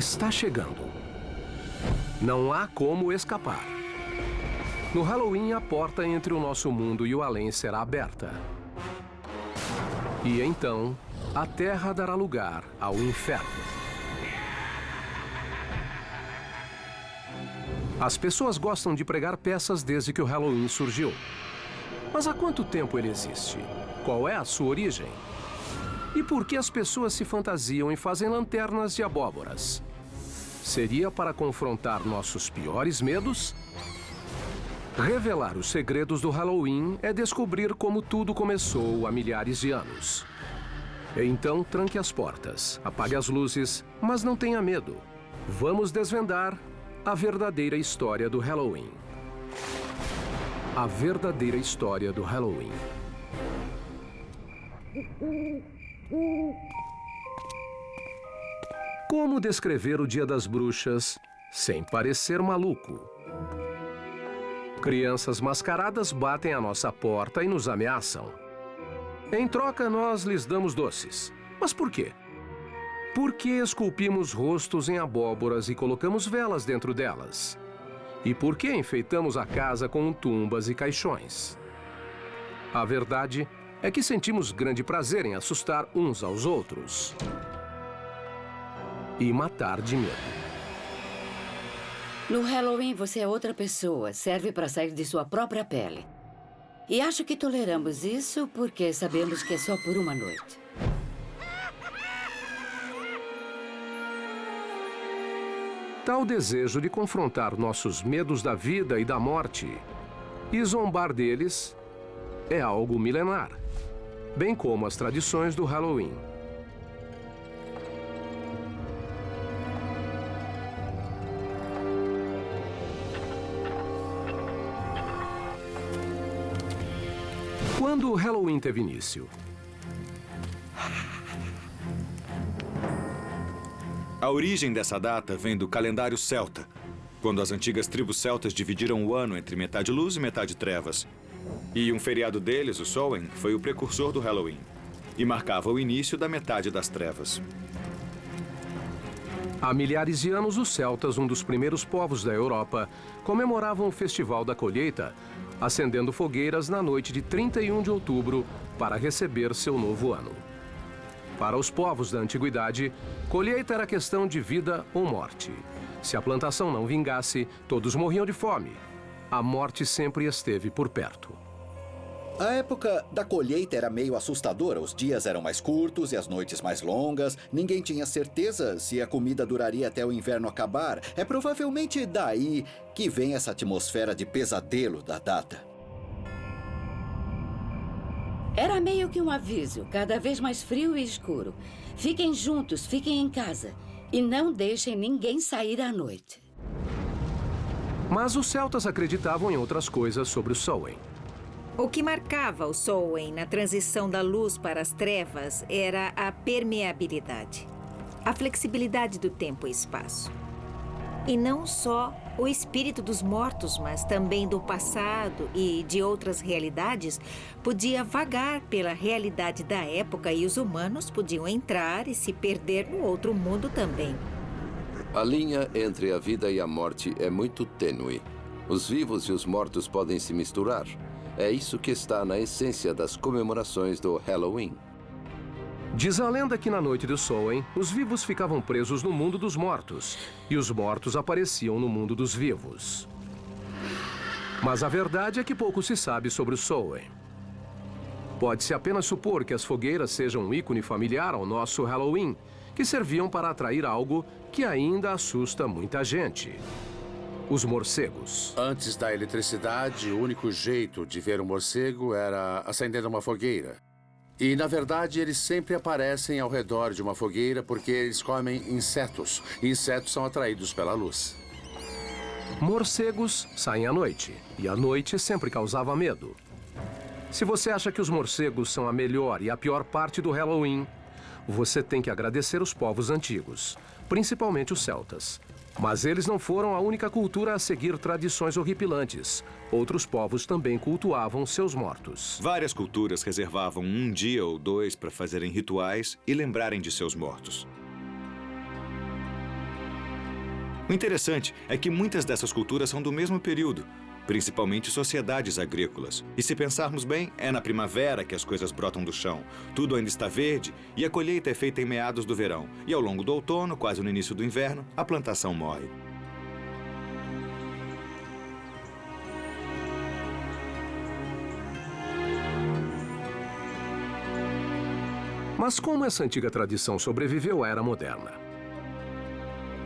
está chegando. Não há como escapar. No Halloween, a porta entre o nosso mundo e o além será aberta. E então, a Terra dará lugar ao inferno. As pessoas gostam de pregar peças desde que o Halloween surgiu. Mas há quanto tempo ele existe? Qual é a sua origem? E por que as pessoas se fantasiam e fazem lanternas de abóboras? Seria para confrontar nossos piores medos? Revelar os segredos do Halloween é descobrir como tudo começou há milhares de anos. Então, tranque as portas, apague as luzes, mas não tenha medo. Vamos desvendar a verdadeira história do Halloween. A verdadeira história do Halloween. Como descrever o Dia das Bruxas sem parecer maluco? Crianças mascaradas batem à nossa porta e nos ameaçam. Em troca, nós lhes damos doces. Mas por quê? Por que esculpimos rostos em abóboras e colocamos velas dentro delas? E por que enfeitamos a casa com tumbas e caixões? A verdade é que sentimos grande prazer em assustar uns aos outros e matar de medo. No Halloween, você é outra pessoa. Serve para sair de sua própria pele. E acho que toleramos isso porque sabemos que é só por uma noite. Tal desejo de confrontar nossos medos da vida e da morte e zombar deles é algo milenar, bem como as tradições do Halloween. Quando o Halloween teve início? A origem dessa data vem do calendário celta, quando as antigas tribos celtas dividiram o ano entre metade luz e metade trevas. E um feriado deles, o Samhain, foi o precursor do Halloween e marcava o início da metade das trevas. Há milhares de anos, os celtas, um dos primeiros povos da Europa, comemoravam o Festival da Colheita, acendendo fogueiras na noite de 31 de outubro para receber seu novo ano. Para os povos da antiguidade, colheita era questão de vida ou morte. Se a plantação não vingasse, todos morriam de fome. A morte sempre esteve por perto. A época da colheita era meio assustadora. Os dias eram mais curtos e as noites mais longas. Ninguém tinha certeza se a comida duraria até o inverno acabar. É provavelmente daí que vem essa atmosfera de pesadelo da data. Era meio que um aviso, cada vez mais frio e escuro. Fiquem juntos, fiquem em casa. E não deixem ninguém sair à noite. Mas os celtas acreditavam em outras coisas sobre o Samhain. O que marcava o Samhain na transição da luz para as trevas era a permeabilidade, a flexibilidade do tempo e espaço. E não só o espírito dos mortos, mas também do passado e de outras realidades podia vagar pela realidade da época e os humanos podiam entrar e se perder no outro mundo também. A linha entre a vida e a morte é muito tênue. Os vivos e os mortos podem se misturar. É isso que está na essência das comemorações do Halloween. Diz a lenda que na noite do Samhain, os vivos ficavam presos no mundo dos mortos e os mortos apareciam no mundo dos vivos. Mas a verdade é que pouco se sabe sobre o Samhain. Pode-se apenas supor que as fogueiras sejam um ícone familiar ao nosso Halloween, que serviam para atrair algo que ainda assusta muita gente: os morcegos. Antes da eletricidade, o único jeito de ver um morcego era acendendo uma fogueira. E, na verdade, eles sempre aparecem ao redor de uma fogueira porque eles comem insetos. E insetos são atraídos pela luz. Morcegos saem à noite, e a noite sempre causava medo. Se você acha que os morcegos são a melhor e a pior parte do Halloween, você tem que agradecer os povos antigos, principalmente os celtas. Mas eles não foram a única cultura a seguir tradições horripilantes. Outros povos também cultuavam seus mortos. Várias culturas reservavam um dia ou dois para fazerem rituais e lembrarem de seus mortos. O interessante é que muitas dessas culturas são do mesmo período, principalmente sociedades agrícolas. E se pensarmos bem, é na primavera que as coisas brotam do chão. Tudo ainda está verde e a colheita é feita em meados do verão. E ao longo do outono, quase no início do inverno, a plantação morre. Mas como essa antiga tradição sobreviveu à era moderna?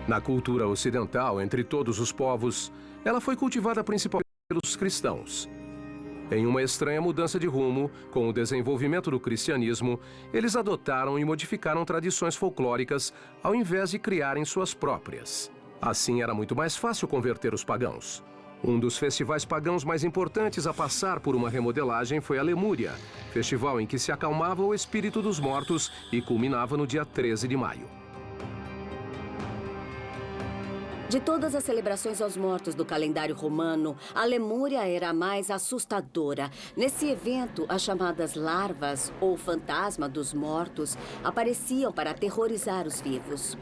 Na cultura ocidental, entre todos os povos, ela foi cultivada principalmente pelos cristãos. Em uma estranha mudança de rumo, com o desenvolvimento do cristianismo, eles adotaram e modificaram tradições folclóricas ao invés de criarem suas próprias. Assim, era muito mais fácil converter os pagãos. Um dos festivais pagãos mais importantes a passar por uma remodelagem foi a Lemúria, festival em que se acalmava o espírito dos mortos e culminava no dia 13 de maio. De todas as celebrações aos mortos do calendário romano, a Lemúria era a mais assustadora. Nesse evento, as chamadas larvas ou fantasma dos mortos apareciam para aterrorizar os vivos.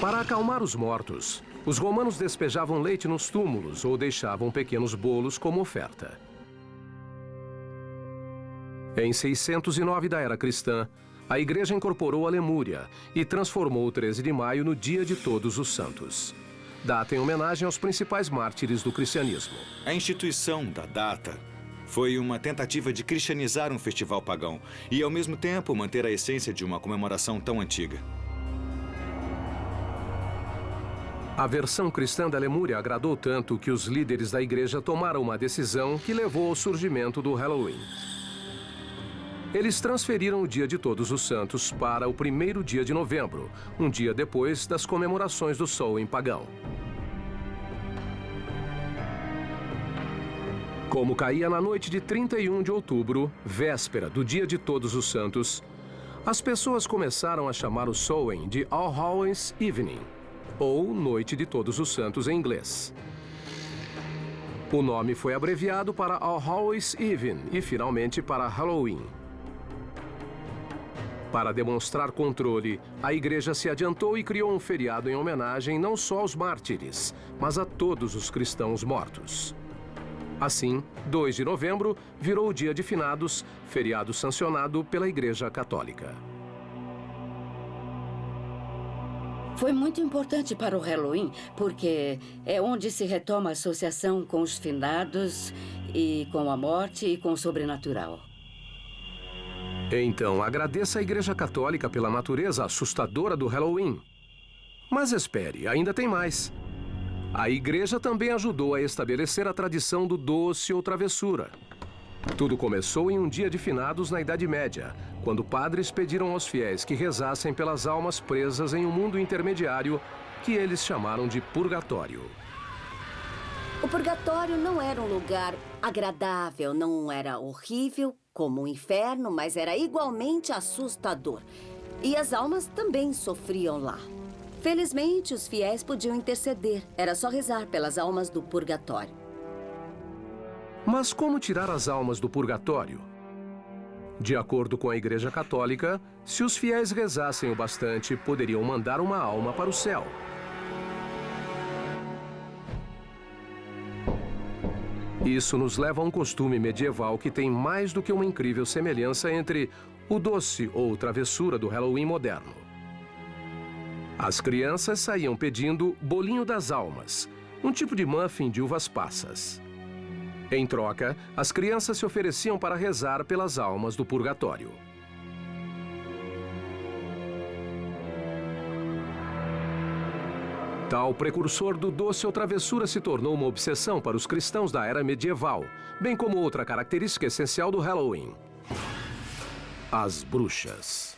Para acalmar os mortos, os romanos despejavam leite nos túmulos ou deixavam pequenos bolos como oferta. Em 609 da era cristã, a Igreja incorporou a Lemúria e transformou o 13 de maio no Dia de Todos os Santos. Data em homenagem aos principais mártires do cristianismo. A instituição da data foi uma tentativa de cristianizar um festival pagão e, ao mesmo tempo, manter a essência de uma comemoração tão antiga. A versão cristã da Lemúria agradou tanto que os líderes da igreja tomaram uma decisão que levou ao surgimento do Halloween. Eles transferiram o Dia de Todos os Santos para o primeiro dia de novembro, um dia depois das comemorações do Samhain pagão. Como caía na noite de 31 de outubro, véspera do Dia de Todos os Santos, as pessoas começaram a chamar o Samhain de All Hallows Evening, ou Noite de Todos os Santos em inglês. O nome foi abreviado para All Hallows Eve e finalmente para Halloween. Para demonstrar controle, a igreja se adiantou e criou um feriado em homenagem não só aos mártires, mas a todos os cristãos mortos. Assim, 2 de novembro virou o Dia de Finados, feriado sancionado pela Igreja Católica. Foi muito importante para o Halloween, porque é onde se retoma a associação com os finados e com a morte e com o sobrenatural. Então, agradeça à Igreja Católica pela natureza assustadora do Halloween. Mas espere, ainda tem mais. A Igreja também ajudou a estabelecer a tradição do doce ou travessura. Tudo começou em um dia de finados na Idade Média, quando padres pediram aos fiéis que rezassem pelas almas presas em um mundo intermediário que eles chamaram de purgatório. O purgatório não era um lugar agradável, não era horrível como o inferno, mas era igualmente assustador. E as almas também sofriam lá. Felizmente, os fiéis podiam interceder. Era só rezar pelas almas do purgatório. Mas como tirar as almas do purgatório? De acordo com a Igreja Católica, se os fiéis rezassem o bastante, poderiam mandar uma alma para o céu. Isso nos leva a um costume medieval que tem mais do que uma incrível semelhança entre o doce ou travessura do Halloween moderno. As crianças saíam pedindo bolinho das almas, um tipo de muffin de uvas passas. Em troca, as crianças se ofereciam para rezar pelas almas do purgatório. Tal precursor do doce ou travessura se tornou uma obsessão para os cristãos da era medieval, bem como outra característica essencial do Halloween: as bruxas.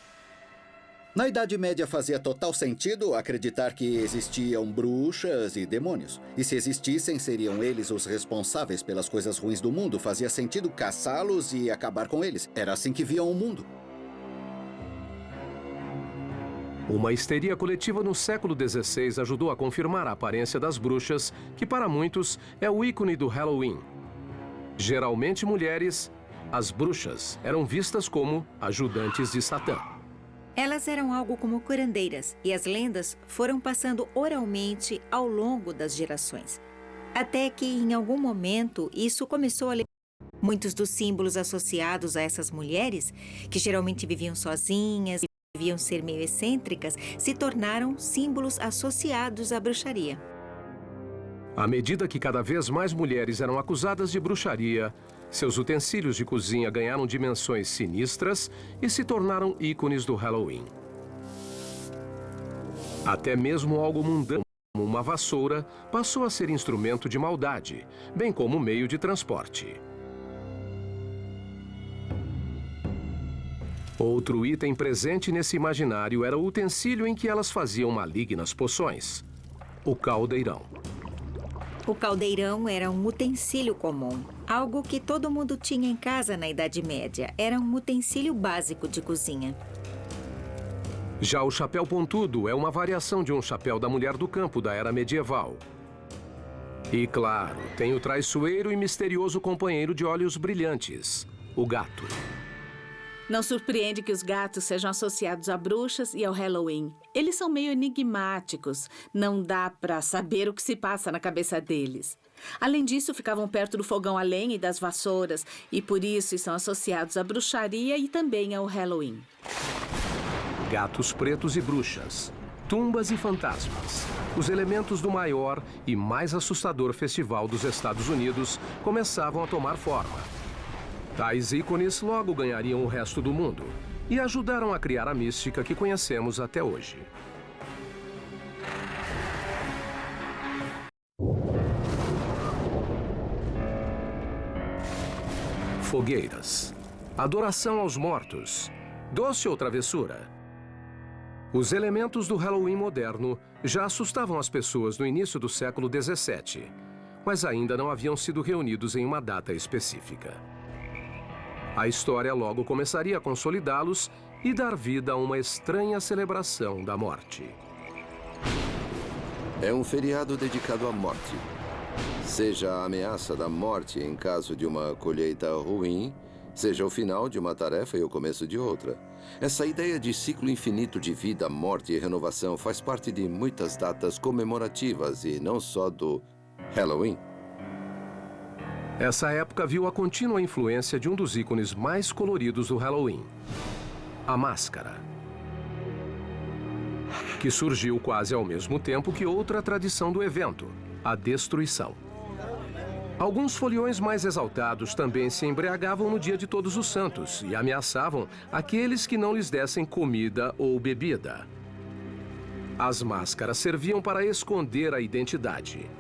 Na Idade Média fazia total sentido acreditar que existiam bruxas e demônios. E se existissem, seriam eles os responsáveis pelas coisas ruins do mundo. Fazia sentido caçá-los e acabar com eles. Era assim que viam o mundo. Uma histeria coletiva no século XVI ajudou a confirmar a aparência das bruxas, que para muitos é o ícone do Halloween. Geralmente mulheres, as bruxas eram vistas como ajudantes de Satã. Elas eram algo como curandeiras e as lendas foram passando oralmente ao longo das gerações. Até que, em algum momento, isso começou a... Muitos dos símbolos associados a essas mulheres, que geralmente viviam sozinhas e deviam ser meio excêntricas, se tornaram símbolos associados à bruxaria. À medida que cada vez mais mulheres eram acusadas de bruxaria, seus utensílios de cozinha ganharam dimensões sinistras e se tornaram ícones do Halloween. Até mesmo algo mundano, como uma vassoura, passou a ser instrumento de maldade, bem como meio de transporte. Outro item presente nesse imaginário era o utensílio em que elas faziam malignas poções: o caldeirão. O caldeirão era um utensílio comum, algo que todo mundo tinha em casa na Idade Média. Era um utensílio básico de cozinha. Já o chapéu pontudo é uma variação de um chapéu da mulher do campo da era medieval. E, claro, tem o traiçoeiro e misterioso companheiro de olhos brilhantes, o gato. Não surpreende que os gatos sejam associados a bruxas e ao Halloween. Eles são meio enigmáticos. Não dá pra saber o que se passa na cabeça deles. Além disso, ficavam perto do fogão a lenha e das vassouras, e por isso estão associados à bruxaria e também ao Halloween. Gatos pretos e bruxas, tumbas e fantasmas. Os elementos do maior e mais assustador festival dos Estados Unidos começavam a tomar forma. Tais ícones logo ganhariam o resto do mundo e ajudaram a criar a mística que conhecemos até hoje. Fogueiras, adoração aos mortos, doce ou travessura. Os elementos do Halloween moderno já assustavam as pessoas no início do século XVII, mas ainda não haviam sido reunidos em uma data específica. A história logo começaria a consolidá-los e dar vida a uma estranha celebração da morte. É um feriado dedicado à morte. Seja a ameaça da morte em caso de uma colheita ruim, seja o final de uma tarefa e o começo de outra. Essa ideia de ciclo infinito de vida, morte e renovação faz parte de muitas datas comemorativas e não só do Halloween. Essa época viu a contínua influência de um dos ícones mais coloridos do Halloween, a máscara, que surgiu quase ao mesmo tempo que outra tradição do evento, a destruição. Alguns foliões mais exaltados também se embriagavam no dia de Todos os Santos e ameaçavam aqueles que não lhes dessem comida ou bebida. As máscaras serviam para esconder a identidade.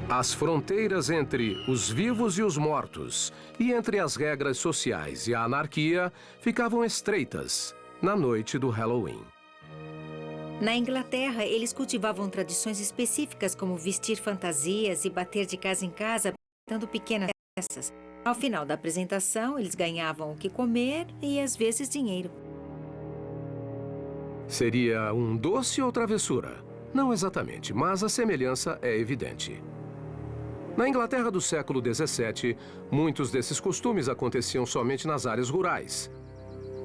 As fronteiras entre os vivos e os mortos, e entre as regras sociais e a anarquia, ficavam estreitas na noite do Halloween. Na Inglaterra, eles cultivavam tradições específicas como vestir fantasias e bater de casa em casa, dando pequenas peças. Ao final da apresentação, eles ganhavam o que comer e, às vezes, dinheiro. Seria um doce ou travessura? Não exatamente, mas a semelhança é evidente. Na Inglaterra do século XVII, muitos desses costumes aconteciam somente nas áreas rurais.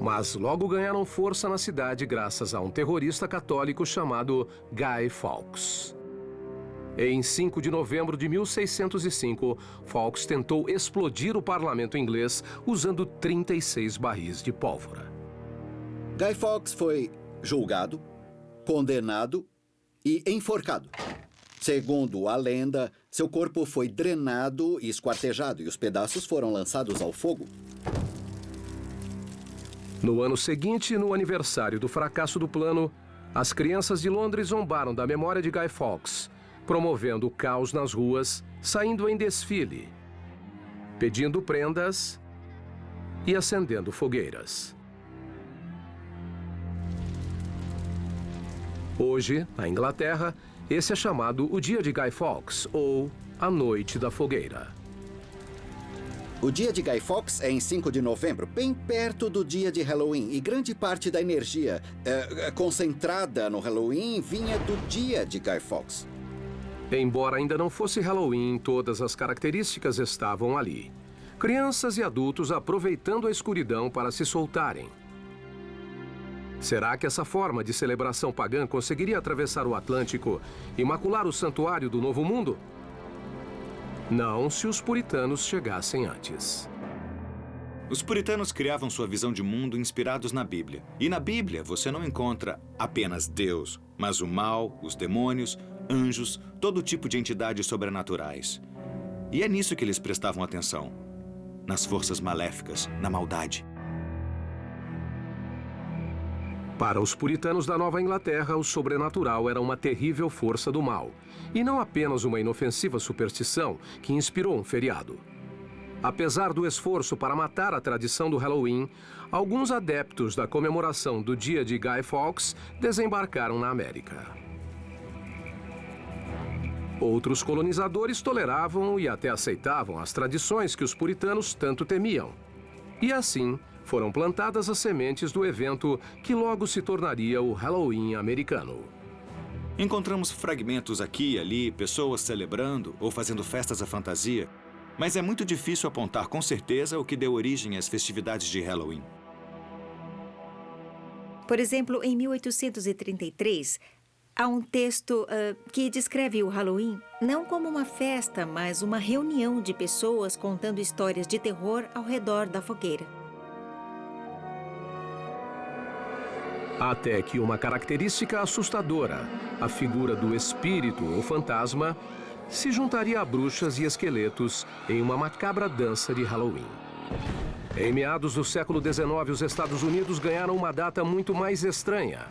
Mas logo ganharam força na cidade graças a um terrorista católico chamado Guy Fawkes. Em 5 de novembro de 1605, Fawkes tentou explodir o parlamento inglês usando 36 barris de pólvora. Guy Fawkes foi julgado, condenado e enforcado. Segundo a lenda, seu corpo foi drenado e esquartejado e os pedaços foram lançados ao fogo. No ano seguinte, no aniversário do fracasso do plano, as crianças de Londres zombaram da memória de Guy Fawkes, promovendo caos nas ruas, saindo em desfile, pedindo prendas e acendendo fogueiras. Hoje, na Inglaterra, esse é chamado o Dia de Guy Fawkes, ou a Noite da Fogueira. O dia de Guy Fawkes é em 5 de novembro, bem perto do dia de Halloween, e grande parte da energia concentrada no Halloween vinha do dia de Guy Fawkes. Embora ainda não fosse Halloween, todas as características estavam ali. Crianças e adultos aproveitando a escuridão para se soltarem. Será que essa forma de celebração pagã conseguiria atravessar o Atlântico e macular o santuário do Novo Mundo? Não, se os puritanos chegassem antes. Os puritanos criavam sua visão de mundo inspirados na Bíblia. E na Bíblia você não encontra apenas Deus, mas o mal, os demônios, anjos, todo tipo de entidades sobrenaturais. E é nisso que eles prestavam atenção. Nas forças maléficas, na maldade. Para os puritanos da Nova Inglaterra, o sobrenatural era uma terrível força do mal, e não apenas uma inofensiva superstição que inspirou um feriado. Apesar do esforço para matar a tradição do Halloween, alguns adeptos da comemoração do dia de Guy Fawkes desembarcaram na América. Outros colonizadores toleravam e até aceitavam as tradições que os puritanos tanto temiam. E assim, foram plantadas as sementes do evento que logo se tornaria o Halloween americano. Encontramos fragmentos aqui e ali, pessoas celebrando ou fazendo festas à fantasia, mas é muito difícil apontar com certeza o que deu origem às festividades de Halloween. Por exemplo, em 1833, há um texto que descreve o Halloween não como uma festa, mas uma reunião de pessoas contando histórias de terror ao redor da fogueira. Até que uma característica assustadora, a figura do espírito ou fantasma, se juntaria a bruxas e esqueletos em uma macabra dança de Halloween. Em meados do século XIX, os Estados Unidos ganharam uma data muito mais estranha.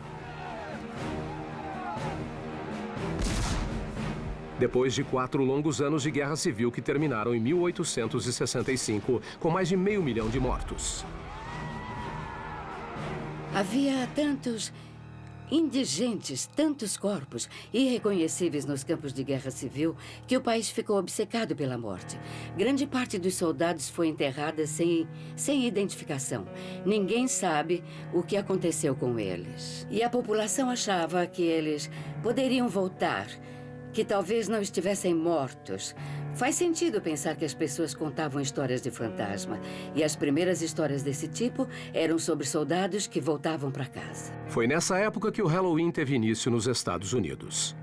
Depois de 4 longos anos de guerra civil que terminaram em 1865, com mais de 500 mil de mortos. Havia tantos indigentes, tantos corpos irreconhecíveis nos campos de guerra civil que o país ficou obcecado pela morte. Grande parte dos soldados foi enterrada sem identificação. Ninguém sabe o que aconteceu com eles. E a população achava que eles poderiam voltar, que talvez não estivessem mortos. Faz sentido pensar que as pessoas contavam histórias de fantasma. E as primeiras histórias desse tipo eram sobre soldados que voltavam para casa. Foi nessa época que o Halloween teve início nos Estados Unidos.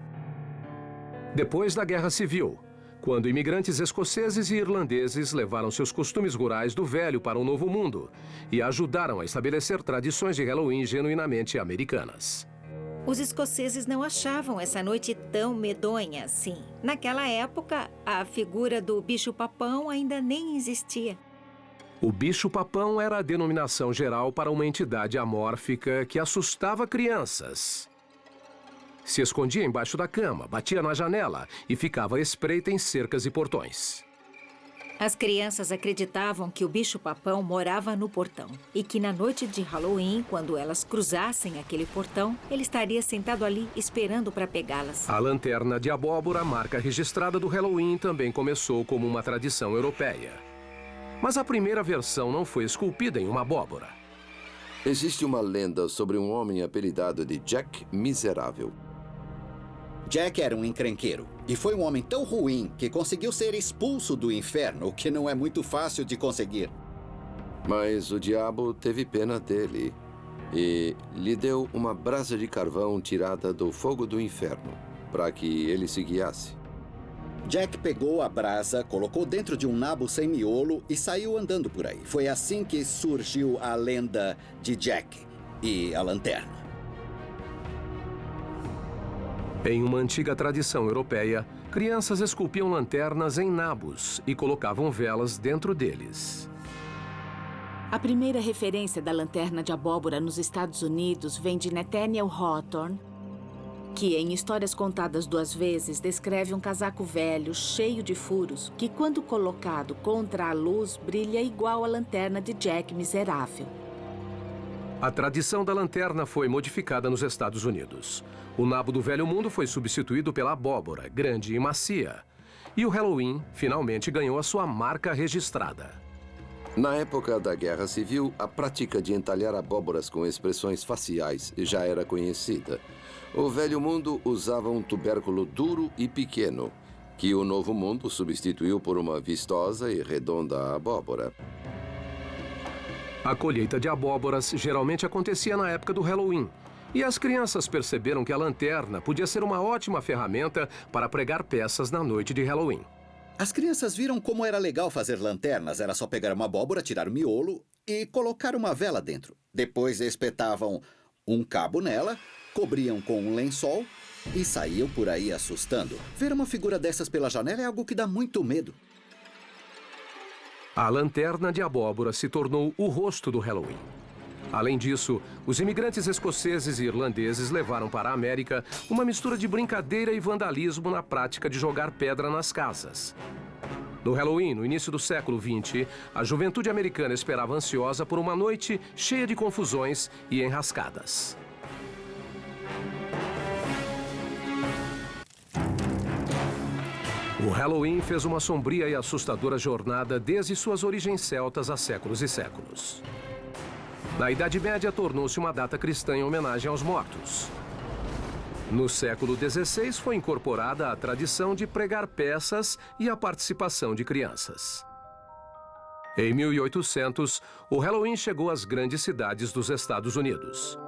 Depois da Guerra Civil, quando imigrantes escoceses e irlandeses levaram seus costumes rurais do velho para o Novo Mundo e ajudaram a estabelecer tradições de Halloween genuinamente americanas. Os escoceses não achavam essa noite tão medonha assim. Naquela época, a figura do bicho-papão ainda nem existia. O bicho-papão era a denominação geral para uma entidade amórfica que assustava crianças. Se escondia embaixo da cama, batia na janela e ficava à espreita em cercas e portões. As crianças acreditavam que o bicho-papão morava no portão e que na noite de Halloween, quando elas cruzassem aquele portão, ele estaria sentado ali esperando para pegá-las. A lanterna de abóbora, marca registrada do Halloween, também começou como uma tradição europeia. Mas a primeira versão não foi esculpida em uma abóbora. Existe uma lenda sobre um homem apelidado de Jack Miserável. Jack era um encrenqueiro e foi um homem tão ruim que conseguiu ser expulso do inferno, o que não é muito fácil de conseguir. Mas o diabo teve pena dele e lhe deu uma brasa de carvão tirada do fogo do inferno, para que ele se guiasse. Jack pegou a brasa, colocou dentro de um nabo sem miolo e saiu andando por aí. Foi assim que surgiu a lenda de Jack e a lanterna. Em uma antiga tradição europeia, crianças esculpiam lanternas em nabos e colocavam velas dentro deles. A primeira referência da lanterna de abóbora nos Estados Unidos vem de Nathaniel Hawthorne, que em Histórias Contadas 2 Vezes descreve um casaco velho, cheio de furos, que quando colocado contra a luz brilha igual a lanterna de Jack Miserável. A tradição da lanterna foi modificada nos Estados Unidos. O nabo do Velho Mundo foi substituído pela abóbora, grande e macia. E o Halloween finalmente ganhou a sua marca registrada. Na época da Guerra Civil, a prática de entalhar abóboras com expressões faciais já era conhecida. O Velho Mundo usava um tubérculo duro e pequeno, que o Novo Mundo substituiu por uma vistosa e redonda abóbora. A colheita de abóboras geralmente acontecia na época do Halloween. E as crianças perceberam que a lanterna podia ser uma ótima ferramenta para pregar peças na noite de Halloween. As crianças viram como era legal fazer lanternas. Era só pegar uma abóbora, tirar o miolo e colocar uma vela dentro. Depois espetavam um cabo nela, cobriam com um lençol e saíam por aí assustando. Ver uma figura dessas pela janela é algo que dá muito medo. A lanterna de abóbora se tornou o rosto do Halloween. Além disso, os imigrantes escoceses e irlandeses levaram para a América uma mistura de brincadeira e vandalismo na prática de jogar pedra nas casas. No Halloween, no início do século XX, a juventude americana esperava ansiosa por uma noite cheia de confusões e enrascadas. O Halloween fez uma sombria e assustadora jornada desde suas origens celtas há séculos e séculos. Na Idade Média, tornou-se uma data cristã em homenagem aos mortos. No século XVI, foi incorporada a tradição de pregar peças e a participação de crianças. Em 1800, o Halloween chegou às grandes cidades dos Estados Unidos.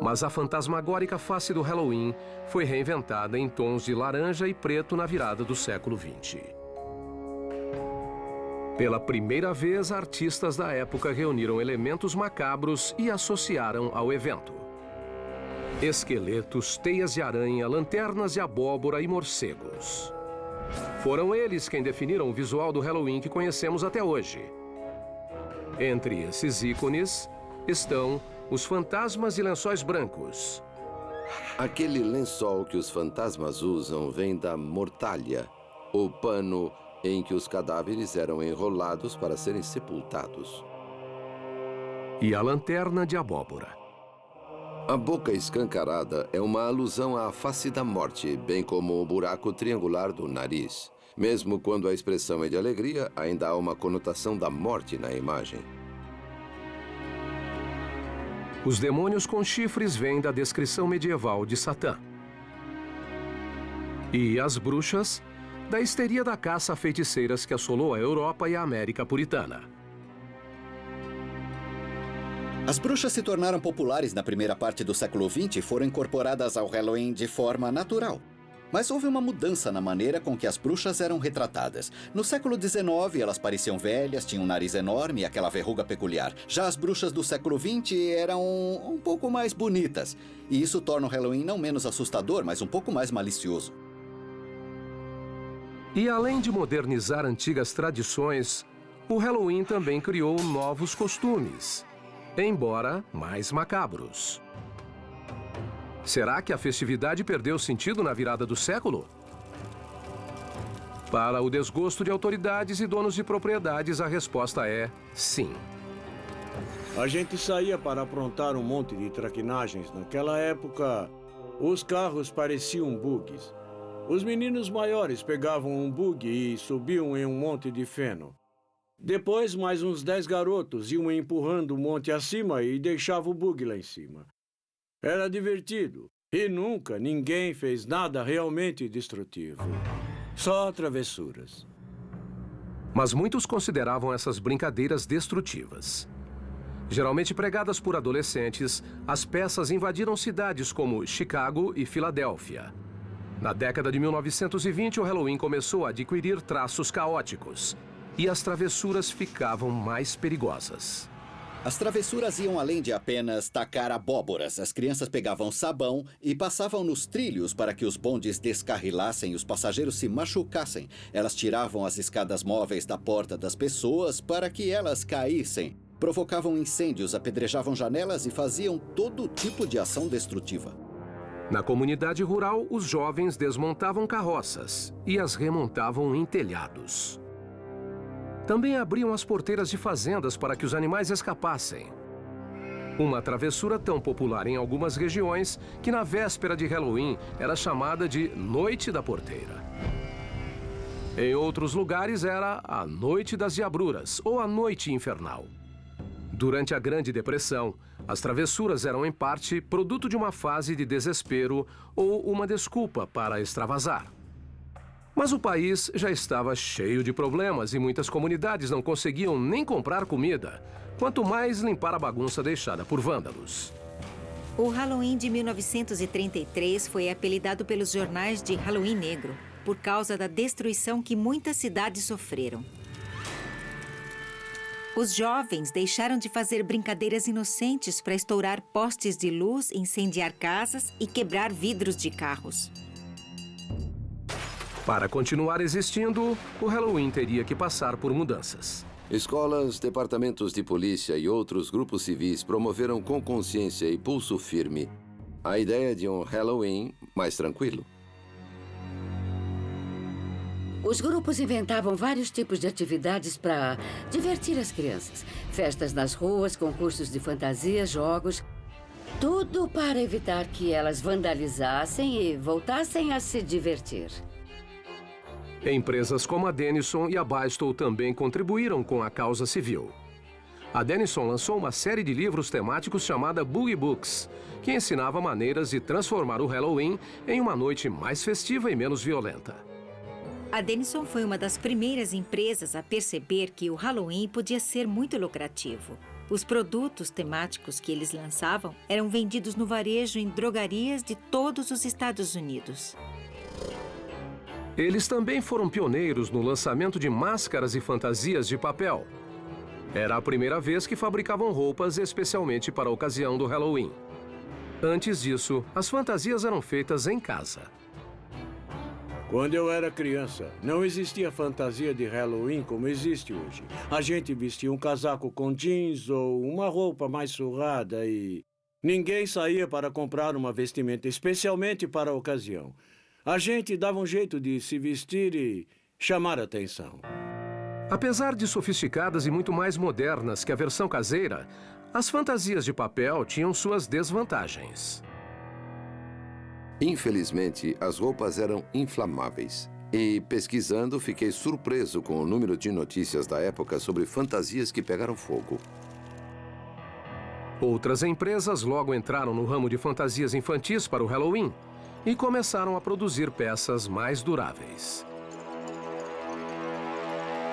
Mas a fantasmagórica face do Halloween foi reinventada em tons de laranja e preto na virada do século XX. Pela primeira vez, artistas da época reuniram elementos macabros e associaram ao evento. Esqueletos, teias de aranha, lanternas de abóbora e morcegos. Foram eles quem definiram o visual do Halloween que conhecemos até hoje. Entre esses ícones estão os fantasmas de lençóis brancos. Aquele lençol que os fantasmas usam vem da mortalha, o pano em que os cadáveres eram enrolados para serem sepultados. E a lanterna de abóbora. A boca escancarada é uma alusão à face da morte, bem como o buraco triangular do nariz. Mesmo quando a expressão é de alegria, ainda há uma conotação da morte na imagem. Os demônios com chifres vêm da descrição medieval de Satã. E as bruxas, da histeria da caça a feiticeiras que assolou a Europa e a América puritana. As bruxas se tornaram populares na primeira parte do século XX e foram incorporadas ao Halloween de forma natural. Mas houve uma mudança na maneira com que as bruxas eram retratadas. No século XIX, elas pareciam velhas, tinham um nariz enorme e aquela verruga peculiar. Já as bruxas do século XX eram um pouco mais bonitas. E isso torna o Halloween não menos assustador, mas um pouco mais malicioso. E além de modernizar antigas tradições, o Halloween também criou novos costumes, embora mais macabros. Será que a festividade perdeu sentido na virada do século? Para o desgosto de autoridades e donos de propriedades, a resposta é sim. A gente saía para aprontar um monte de traquinagens. Naquela época, os carros pareciam bugs. Os meninos maiores pegavam um bug e subiam em um monte de feno. Depois, mais uns 10 garotos iam empurrando o monte acima e deixavam o bug lá em cima. Era divertido. E nunca ninguém fez nada realmente destrutivo. Só travessuras. Mas muitos consideravam essas brincadeiras destrutivas. Geralmente pregadas por adolescentes, as peças invadiram cidades como Chicago e Filadélfia. Na década de 1920, o Halloween começou a adquirir traços caóticos e as travessuras ficavam mais perigosas. As travessuras iam além de apenas tacar abóboras. As crianças pegavam sabão e passavam nos trilhos para que os bondes descarrilassem e os passageiros se machucassem. Elas tiravam as escadas móveis da porta das pessoas para que elas caíssem. Provocavam incêndios, apedrejavam janelas e faziam todo tipo de ação destrutiva. Na comunidade rural, os jovens desmontavam carroças e as remontavam em telhados. Também abriam as porteiras de fazendas para que os animais escapassem. Uma travessura tão popular em algumas regiões que na véspera de Halloween era chamada de Noite da Porteira. Em outros lugares era a Noite das Diabruras ou a Noite Infernal. Durante a Grande Depressão, as travessuras eram em parte produto de uma fase de desespero ou uma desculpa para extravasar. Mas o país já estava cheio de problemas e muitas comunidades não conseguiam nem comprar comida, quanto mais limpar a bagunça deixada por vândalos. O Halloween de 1933 foi apelidado pelos jornais de Halloween Negro, por causa da destruição que muitas cidades sofreram. Os jovens deixaram de fazer brincadeiras inocentes para estourar postes de luz, incendiar casas e quebrar vidros de carros. Para continuar existindo, o Halloween teria que passar por mudanças. Escolas, departamentos de polícia e outros grupos civis promoveram com consciência e pulso firme a ideia de um Halloween mais tranquilo. Os grupos inventavam vários tipos de atividades para divertir as crianças. Festas nas ruas, concursos de fantasia, jogos. Tudo para evitar que elas vandalizassem e voltassem a se divertir. Empresas como a Denison e a Barstow também contribuíram com a causa civil. A Denison lançou uma série de livros temáticos chamada Boogie Books, que ensinava maneiras de transformar o Halloween em uma noite mais festiva e menos violenta. A Denison foi uma das primeiras empresas a perceber que o Halloween podia ser muito lucrativo. Os produtos temáticos que eles lançavam eram vendidos no varejo em drogarias de todos os Estados Unidos. Eles também foram pioneiros no lançamento de máscaras e fantasias de papel. Era a primeira vez que fabricavam roupas especialmente para a ocasião do Halloween. Antes disso, as fantasias eram feitas em casa. Quando eu era criança, não existia fantasia de Halloween como existe hoje. A gente vestia um casaco com jeans ou uma roupa mais surrada e ninguém saía para comprar uma vestimenta especialmente para a ocasião. A gente dava um jeito de se vestir e chamar atenção. Apesar de sofisticadas e muito mais modernas que a versão caseira, as fantasias de papel tinham suas desvantagens. Infelizmente, as roupas eram inflamáveis. E, pesquisando, fiquei surpreso com o número de notícias da época sobre fantasias que pegaram fogo. Outras empresas logo entraram no ramo de fantasias infantis para o Halloween e começaram a produzir peças mais duráveis.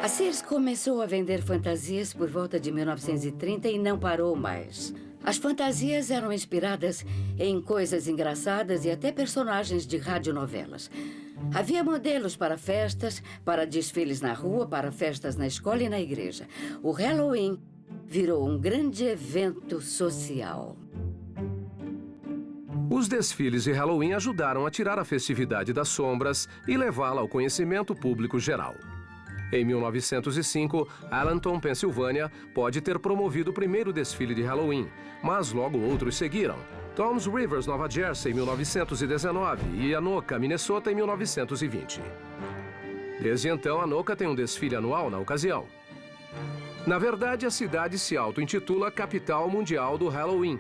A Sears começou a vender fantasias por volta de 1930 e não parou mais. As fantasias eram inspiradas em coisas engraçadas e até personagens de radionovelas. Havia modelos para festas, para desfiles na rua, para festas na escola e na igreja. O Halloween virou um grande evento social. Os desfiles de Halloween ajudaram a tirar a festividade das sombras e levá-la ao conhecimento público geral. Em 1905, Allentown, Pensilvânia, pode ter promovido o primeiro desfile de Halloween, mas logo outros seguiram. Toms Rivers, Nova Jersey, em 1919 e Anoka, Minnesota, em 1920. Desde então, Anoka tem um desfile anual na ocasião. Na verdade, a cidade se auto-intitula Capital Mundial do Halloween.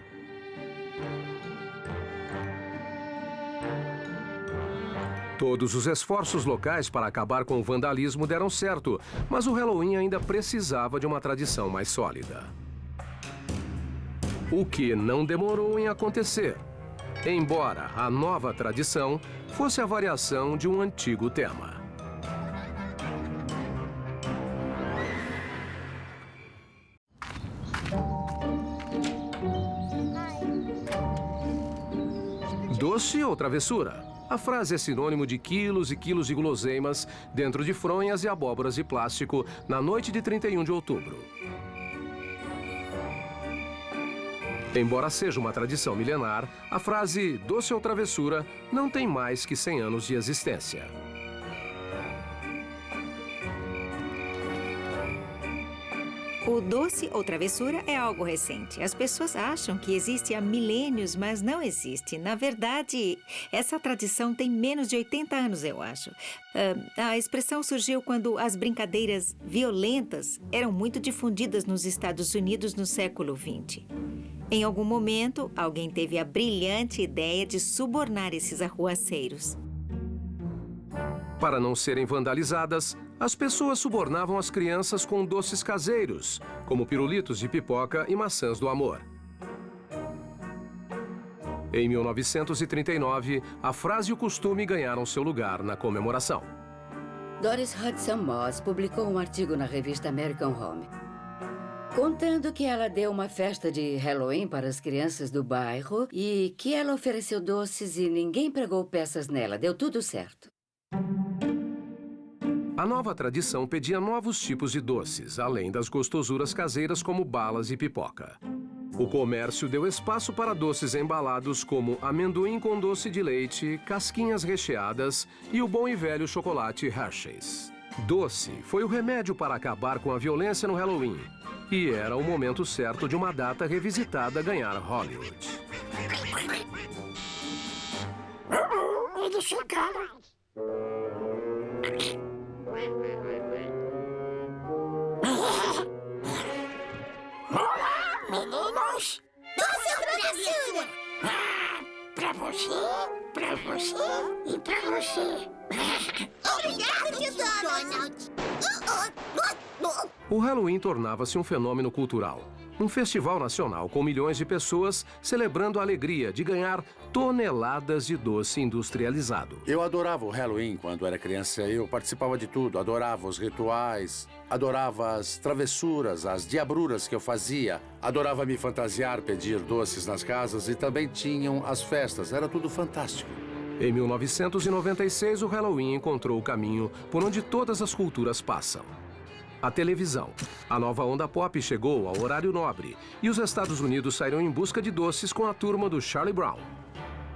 Todos os esforços locais para acabar com o vandalismo deram certo, mas o Halloween ainda precisava de uma tradição mais sólida. O que não demorou em acontecer, embora a nova tradição fosse a variação de um antigo tema. Doce ou travessura? A frase é sinônimo de quilos e quilos de guloseimas dentro de fronhas e abóboras de plástico na noite de 31 de outubro. Embora seja uma tradição milenar, a frase doce ou travessura não tem mais que 100 anos de existência. O doce ou travessura é algo recente. As pessoas acham que existe há milênios, mas não existe. Na verdade, essa tradição tem menos de 80 anos, eu acho. A expressão surgiu quando as brincadeiras violentas eram muito difundidas nos Estados Unidos no século XX. Em algum momento, alguém teve a brilhante ideia de subornar esses arruaceiros. Para não serem vandalizadas, as pessoas subornavam as crianças com doces caseiros, como pirulitos de pipoca e maçãs do amor. Em 1939, a frase e o costume ganharam seu lugar na comemoração. Doris Hudson Moss publicou um artigo na revista American Home, contando que ela deu uma festa de Halloween para as crianças do bairro e que ela ofereceu doces e ninguém pregou peças nela. Deu tudo certo. A nova tradição pedia novos tipos de doces, além das gostosuras caseiras como balas e pipoca. O comércio deu espaço para doces embalados como amendoim com doce de leite, casquinhas recheadas e o bom e velho chocolate Hershey's. Doce foi o remédio para acabar com a violência no Halloween. E era o momento certo de uma data revisitada ganhar Hollywood. Eles chegaram. Olá, meninos! Doce travessura! Pra você e pra você. Obrigado, tio Donald! O Halloween tornava-se um fenômeno cultural. Um festival nacional com milhões de pessoas celebrando a alegria de ganhar toneladas de doce industrializado. Eu adorava o Halloween quando era criança. Eu participava de tudo. Adorava os rituais, adorava as travessuras, as diabruras que eu fazia. Adorava me fantasiar, pedir doces nas casas e também tinham as festas. Era tudo fantástico. Em 1996, o Halloween encontrou o caminho por onde todas as culturas passam. A televisão. A nova onda pop chegou ao horário nobre e os Estados Unidos saíram em busca de doces com a turma do Charlie Brown.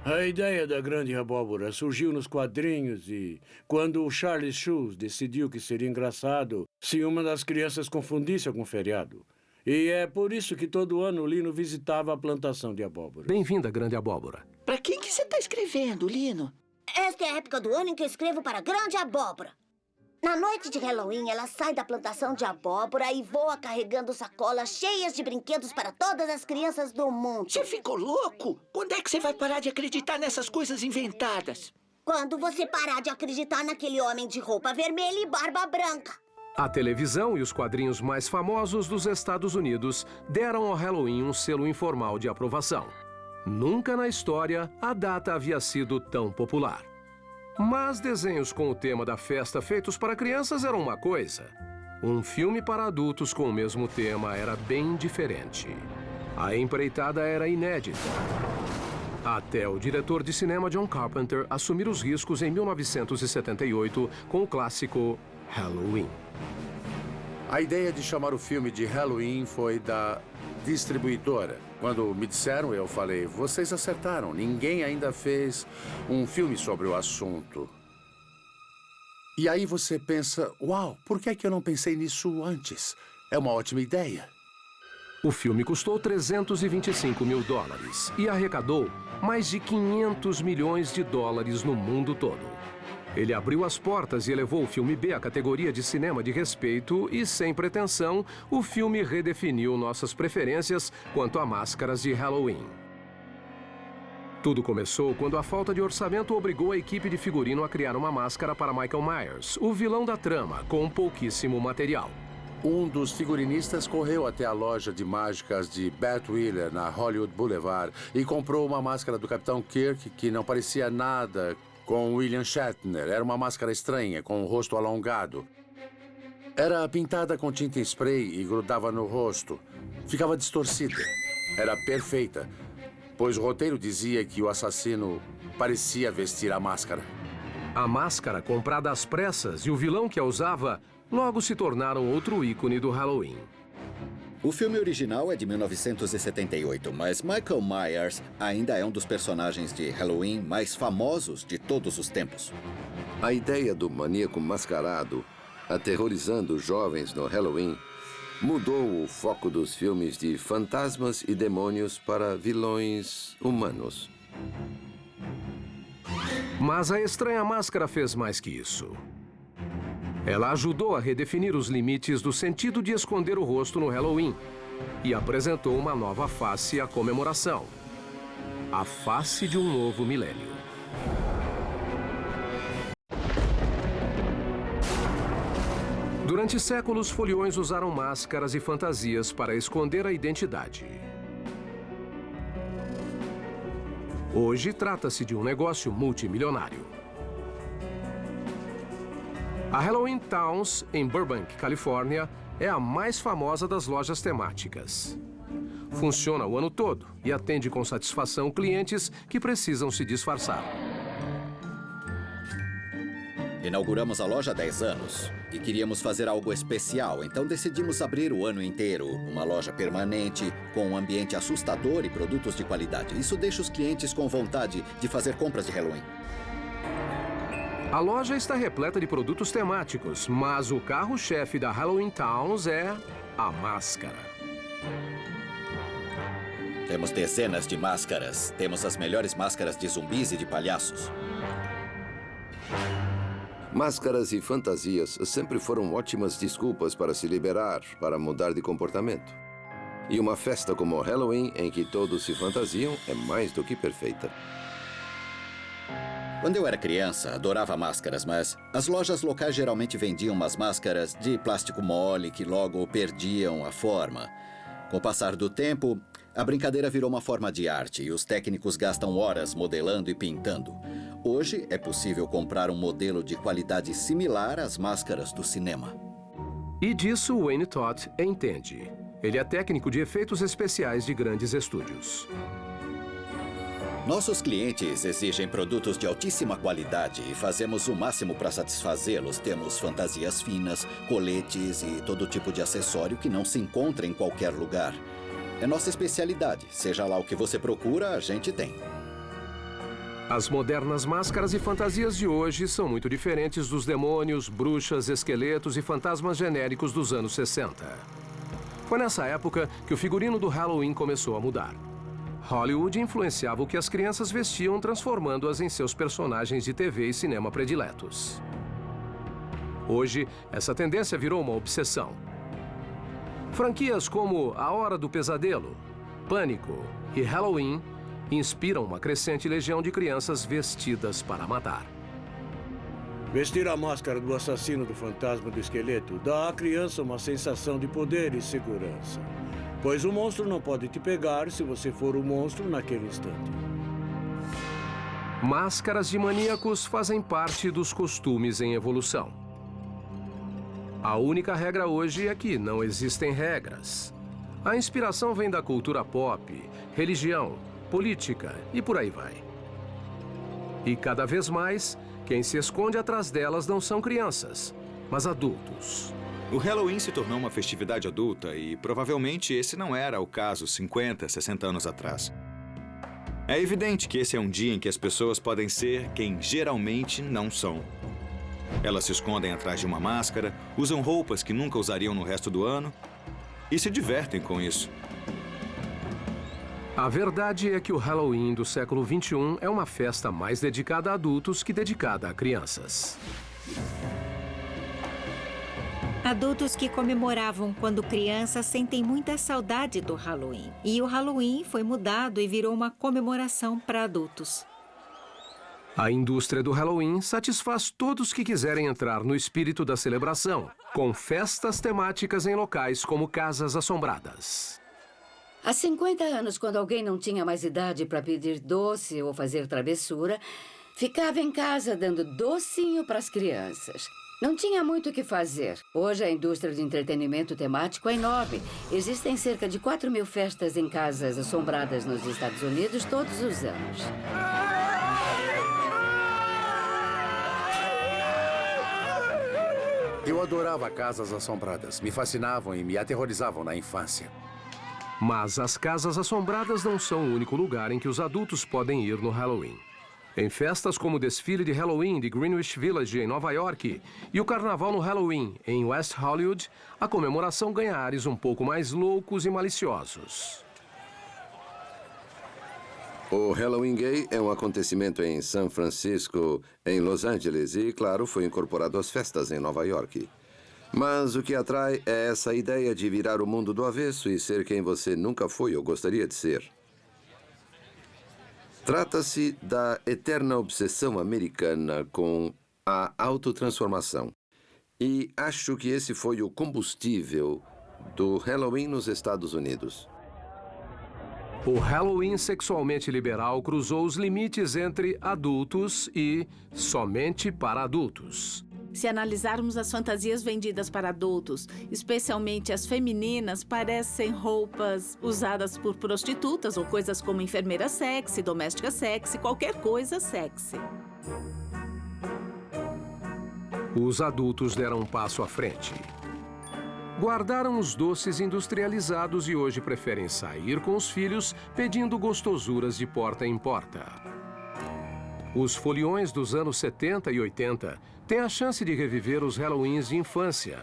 A ideia da Grande Abóbora surgiu nos quadrinhos e, quando o Charlie Schulz decidiu que seria engraçado se uma das crianças confundisse algum feriado. E é por isso que todo ano o Lino visitava a plantação de abóbora. Bem-vinda, Grande Abóbora. Pra quem que você tá escrevendo, Lino? Esta é a época do ano em que eu escrevo para a Grande Abóbora. Na noite de Halloween, ela sai da plantação de abóbora e voa carregando sacolas cheias de brinquedos para todas as crianças do mundo. Você ficou louco? Quando é que você vai parar de acreditar nessas coisas inventadas? Quando você parar de acreditar naquele homem de roupa vermelha e barba branca. A televisão e os quadrinhos mais famosos dos Estados Unidos deram ao Halloween um selo informal de aprovação. Nunca na história a data havia sido tão popular. Mas desenhos com o tema da festa feitos para crianças eram uma coisa. Um filme para adultos com o mesmo tema era bem diferente. A empreitada era inédita. Até o diretor de cinema John Carpenter assumir os riscos em 1978 com o clássico Halloween. A ideia de chamar o filme de Halloween foi da distribuidora. Quando me disseram, eu falei, vocês acertaram. Ninguém ainda fez um filme sobre o assunto. E aí você pensa, uau, por que é que eu não pensei nisso antes? É uma ótima ideia. O filme custou $325 mil e arrecadou mais de 500 milhões de dólares no mundo todo. Ele abriu as portas e elevou o filme B à categoria de cinema de respeito e, sem pretensão, o filme redefiniu nossas preferências quanto a máscaras de Halloween. Tudo começou quando a falta de orçamento obrigou a equipe de figurino a criar uma máscara para Michael Myers, o vilão da trama, com pouquíssimo material. Um dos figurinistas correu até a loja de mágicas de Beth Wheeler, na Hollywood Boulevard, e comprou uma máscara do Capitão Kirk que não parecia nada com William Shatner. Era uma máscara estranha, com o rosto alongado. Era pintada com tinta em spray e grudava no rosto. Ficava distorcida. Era perfeita, pois o roteiro dizia que o assassino parecia vestir a máscara. A máscara, comprada às pressas, e o vilão que a usava, logo se tornaram outro ícone do Halloween. O filme original é de 1978, mas Michael Myers ainda é um dos personagens de Halloween mais famosos de todos os tempos. A ideia do maníaco mascarado aterrorizando jovens no Halloween mudou o foco dos filmes de fantasmas e demônios para vilões humanos. Mas a estranha máscara fez mais que isso. Ela ajudou a redefinir os limites do sentido de esconder o rosto no Halloween e apresentou uma nova face à comemoração. A face de um novo milênio. Durante séculos, foliões usaram máscaras e fantasias para esconder a identidade. Hoje, trata-se de um negócio multimilionário. A Halloween Towns, em Burbank, Califórnia, é a mais famosa das lojas temáticas. Funciona o ano todo e atende com satisfação clientes que precisam se disfarçar. Inauguramos a loja há 10 anos e queríamos fazer algo especial, então decidimos abrir o ano inteiro uma loja permanente, com um ambiente assustador e produtos de qualidade. Isso deixa os clientes com vontade de fazer compras de Halloween. A loja está repleta de produtos temáticos, mas o carro-chefe da Halloween Towns é a máscara. Temos dezenas de máscaras. Temos as melhores máscaras de zumbis e de palhaços. Máscaras e fantasias sempre foram ótimas desculpas para se liberar, para mudar de comportamento. E uma festa como Halloween, em que todos se fantasiam, é mais do que perfeita. Quando eu era criança, adorava máscaras, mas as lojas locais geralmente vendiam umas máscaras de plástico mole que logo perdiam a forma. Com o passar do tempo, a brincadeira virou uma forma de arte e os técnicos gastam horas modelando e pintando. Hoje é possível comprar um modelo de qualidade similar às máscaras do cinema. E disso Wayne Todd entende. Ele é técnico de efeitos especiais de grandes estúdios. Nossos clientes exigem produtos de altíssima qualidade e fazemos o máximo para satisfazê-los. Temos fantasias finas, coletes e todo tipo de acessório que não se encontra em qualquer lugar. É nossa especialidade. Seja lá o que você procura, a gente tem. As modernas máscaras e fantasias de hoje são muito diferentes dos demônios, bruxas, esqueletos e fantasmas genéricos dos anos 60. Foi nessa época que o figurino do Halloween começou a mudar. Hollywood influenciava o que as crianças vestiam, transformando-as em seus personagens de TV e cinema prediletos. Hoje, essa tendência virou uma obsessão. Franquias como A Hora do Pesadelo, Pânico e Halloween inspiram uma crescente legião de crianças vestidas para matar. Vestir a máscara do assassino, do fantasma, do esqueleto dá à criança uma sensação de poder e segurança. Pois o monstro não pode te pegar se você for o monstro naquele instante. Máscaras de maníacos fazem parte dos costumes em evolução. A única regra hoje é que não existem regras. A inspiração vem da cultura pop, religião, política e por aí vai. E cada vez mais, quem se esconde atrás delas não são crianças, mas adultos. O Halloween se tornou uma festividade adulta e provavelmente esse não era o caso 50, 60 anos atrás. É evidente que esse é um dia em que as pessoas podem ser quem geralmente não são. Elas se escondem atrás de uma máscara, usam roupas que nunca usariam no resto do ano e se divertem com isso. A verdade é que o Halloween do século XXI é uma festa mais dedicada a adultos que dedicada a crianças. Adultos que comemoravam quando crianças sentem muita saudade do Halloween. E o Halloween foi mudado e virou uma comemoração para adultos. A indústria do Halloween satisfaz todos que quiserem entrar no espírito da celebração, com festas temáticas em locais como casas assombradas. Há 50 anos, quando alguém não tinha mais idade para pedir doce ou fazer travessura, ficava em casa dando docinho para as crianças. Não tinha muito o que fazer. Hoje a indústria de entretenimento temático é enorme. Existem cerca de 4.000 festas em casas assombradas nos Estados Unidos todos os anos. Eu adorava casas assombradas. Me fascinavam e me aterrorizavam na infância. Mas as casas assombradas não são o único lugar em que os adultos podem ir no Halloween. Em festas como o desfile de Halloween de Greenwich Village, em Nova York, e o carnaval no Halloween, em West Hollywood, a comemoração ganha ares um pouco mais loucos e maliciosos. O Halloween Gay é um acontecimento em São Francisco, em Los Angeles e, claro, foi incorporado às festas em Nova York. Mas o que atrai é essa ideia de virar o mundo do avesso e ser quem você nunca foi ou gostaria de ser. Trata-se da eterna obsessão americana com a autotransformação. E acho que esse foi o combustível do Halloween nos Estados Unidos. O Halloween sexualmente liberal cruzou os limites entre adultos e somente para adultos. Se analisarmos as fantasias vendidas para adultos, especialmente as femininas, parecem roupas usadas por prostitutas ou coisas como enfermeira sexy, doméstica sexy, qualquer coisa sexy. Os adultos deram um passo à frente. Guardaram os doces industrializados e hoje preferem sair com os filhos pedindo gostosuras de porta em porta. Os foliões dos anos 70 e 80 têm a chance de reviver os Halloweens de infância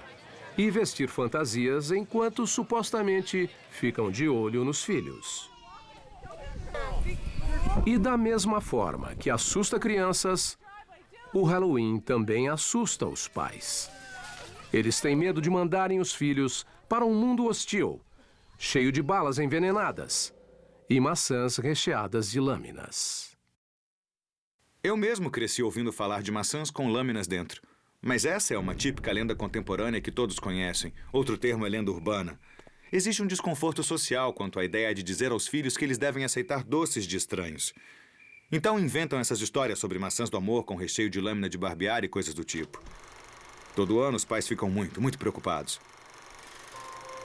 e vestir fantasias enquanto supostamente ficam de olho nos filhos. E da mesma forma que assusta crianças, o Halloween também assusta os pais. Eles têm medo de mandarem os filhos para um mundo hostil, cheio de balas envenenadas e maçãs recheadas de lâminas. Eu mesmo cresci ouvindo falar de maçãs com lâminas dentro. Mas essa é uma típica lenda contemporânea que todos conhecem. Outro termo é lenda urbana. Existe um desconforto social quanto à ideia de dizer aos filhos que eles devem aceitar doces de estranhos. Então inventam essas histórias sobre maçãs do amor com recheio de lâmina de barbear e coisas do tipo. Todo ano os pais ficam muito preocupados.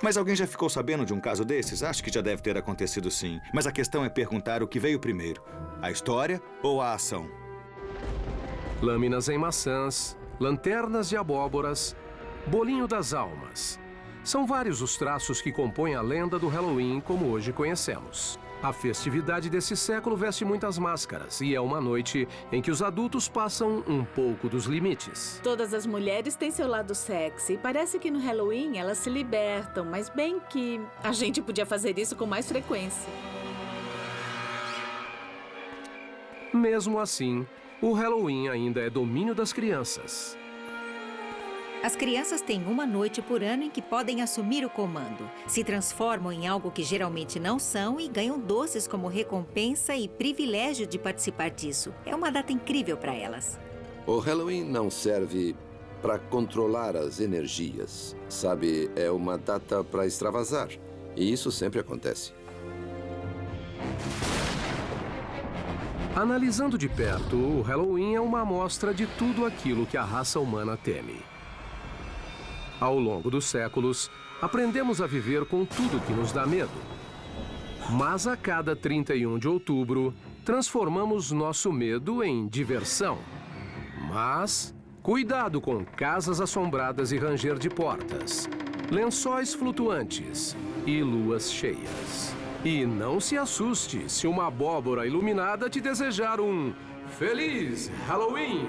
Mas alguém já ficou sabendo de um caso desses? Acho que já deve ter acontecido sim. Mas a questão é perguntar o que veio primeiro. A história ou a ação? Lâminas em maçãs, lanternas de abóboras, bolinho das almas. São vários os traços que compõem a lenda do Halloween como hoje conhecemos. A festividade desse século veste muitas máscaras e é uma noite em que os adultos passam um pouco dos limites. Todas as mulheres têm seu lado sexy. Parece que no Halloween elas se libertam, mas bem que a gente podia fazer isso com mais frequência. Mesmo assim, o Halloween ainda é domínio das crianças. As crianças têm uma noite por ano em que podem assumir o comando. Se transformam em algo que geralmente não são e ganham doces como recompensa e privilégio de participar disso. É uma data incrível para elas. O Halloween não serve para controlar as energias. Sabe, é uma data para extravasar. E isso sempre acontece. Analisando de perto, o Halloween é uma amostra de tudo aquilo que a raça humana teme. Ao longo dos séculos, aprendemos a viver com tudo que nos dá medo. Mas a cada 31 de outubro, transformamos nosso medo em diversão. Mas, cuidado com casas assombradas e ranger de portas, lençóis flutuantes e luas cheias. E não se assuste se uma abóbora iluminada te desejar um Feliz Halloween!